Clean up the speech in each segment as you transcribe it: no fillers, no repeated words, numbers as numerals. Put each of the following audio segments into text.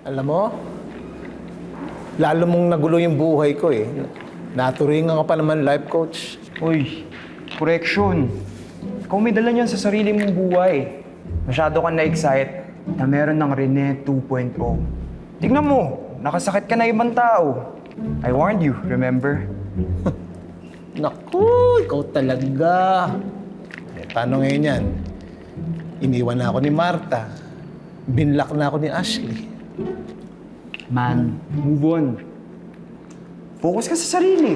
Alam mo, lalo mong nagulo yung buhay ko eh. Naturingan ka pa naman life coach. Uy, correction. Ikaw may dala niyan sa sarili mong buhay. Masyado kang na-excite na meron ng Rene 2.0. Tignan mo, nakasakit ka na ibang tao. I warned you, remember? Naku, ikaw talaga. Eh, paano ngayon yan? Iniwan na ako ni Marta. Binlock na ako ni Ashley. Man, move on. Focus ka sa sarili.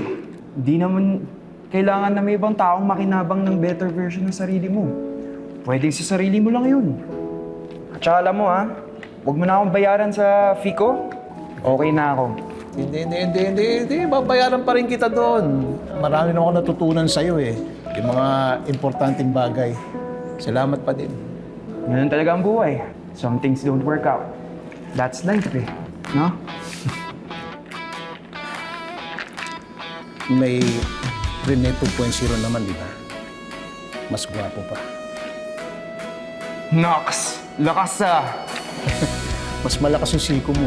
Hindi naman kailangan na may ibang taong makinabang ng better version ng sarili mo. Pwedeng sa sarili mo lang yun. At saka alam mo ha, huwag mo na akong bayaran sa fee ko. Okay na ako. Hindi. Babayaran pa rin kita doon. Marami na ako natutunan sa'yo eh. Yung mga importanteng bagay. Salamat pa din. Ganun talaga ang buhay. Some things don't work out. That's life eh. No? May Rene 2.0 naman, di ba? Mas gwapo pa. Nox! Lakas ah! Mas malakas yung siko mo.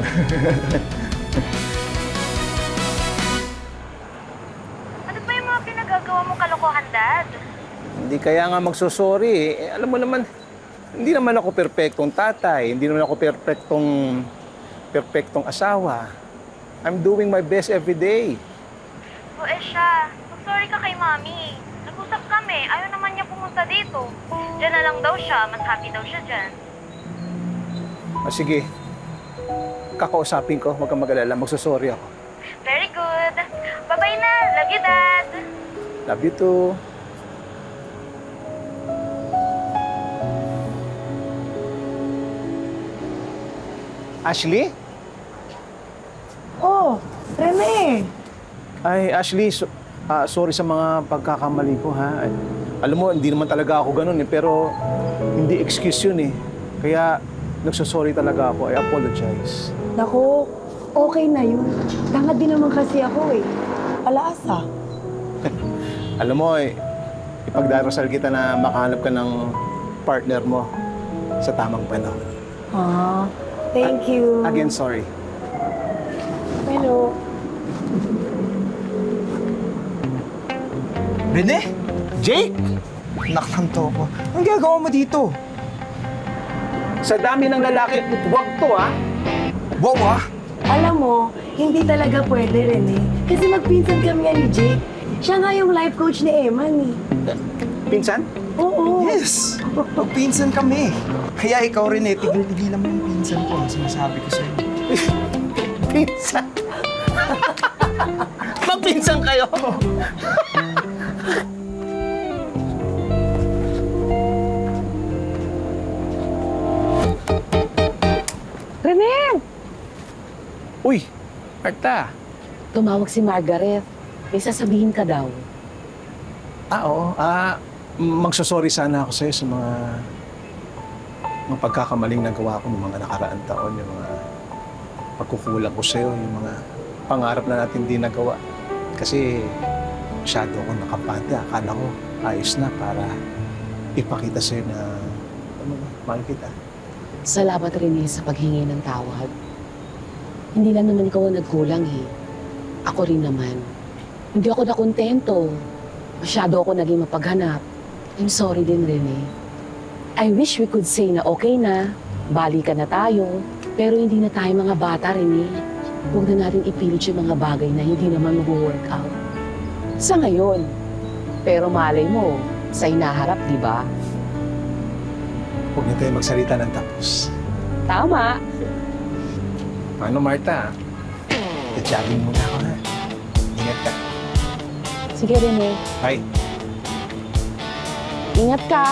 Ano ba yung mga pinagagawa mong kalokohan, Dad? Hindi kaya nga magsosorry eh. Alam mo naman, hindi naman ako perpektong tatay. Hindi naman ako perpektong asawa. I'm doing my best every day. O siya, mag-sorry ka kay Mami. Nag-usap kami, ayaw naman niya pumunta dito. Diyan na lang daw siya, mas happy daw siya dyan. Sige, kakausapin ko. Huwag kang mag-alala. Magsosorry ako. Very good. Bye-bye na. Love you, Dad. Love you too. Ashley? Oh, Rene! Ay, Ashley, sorry sa mga pagkakamali ko, ha? Ay, alam mo, hindi naman talaga ako ganun, eh, pero hindi excuse yun, eh. Kaya, nagsosorry talaga ako. I apologize. Naku, okay na yun. Tanga din naman kasi ako eh. Palaasa. Alam mo, ipagdarasal kita na makahanap ka ng partner mo sa tamang panahon. Ah, thank you. Again, sorry. Hello. Rene? Jake! Naktanto ko. Anong ginagawa mo dito? Sa dami ng lalaki, wag to, ha? Wow ah! Alam mo, hindi talaga pwede, Rene. Kasi magpinsan kami ni Jake. Siya nga yung life coach ni Eman eh. Pinsan? Oo. Yes! Magpinsan kami. Kaya ikaw rin eh, tigil-tigilan mo yung pinsan ko. Ang sinasabi ko sa'yo. Pinsan? Magpinsan kayo? Rene! Uy, Marta. Tumawag si Margaret. May sasabihin ka daw. Oo. Magsosorry sana ako sa'yo sa mga pagkakamaling nagawa ko ng mga nakaraang taon, yung mga pagkukulang ko sa'yo, yung mga pangarap na natin di nagawa. Kasi masyado akong nakapante. Akala ko ayos na para ipakita sa'yo na mahal kita. Salamat rin sa paghingi ng tawad. Hindi lang naman ikaw ang nagkulang eh. Ako rin naman. Hindi ako nakontento. Masyado ako naging mapaghanap. I'm sorry din, Rene. I wish we could say na okay na, balikan na tayo, pero hindi na tayo mga bata, Rene. Huwag na natin ipilit yung mga bagay na hindi naman mag-work out. Sa ngayon. Pero malay mo, sa hinaharap, di ba? Huwag na tayo magsalita ng tapos. Tama. Paano, Marta? Jogging muna ako, ha? Ingat ka. Sige, Rene. Bye. Ingat ka.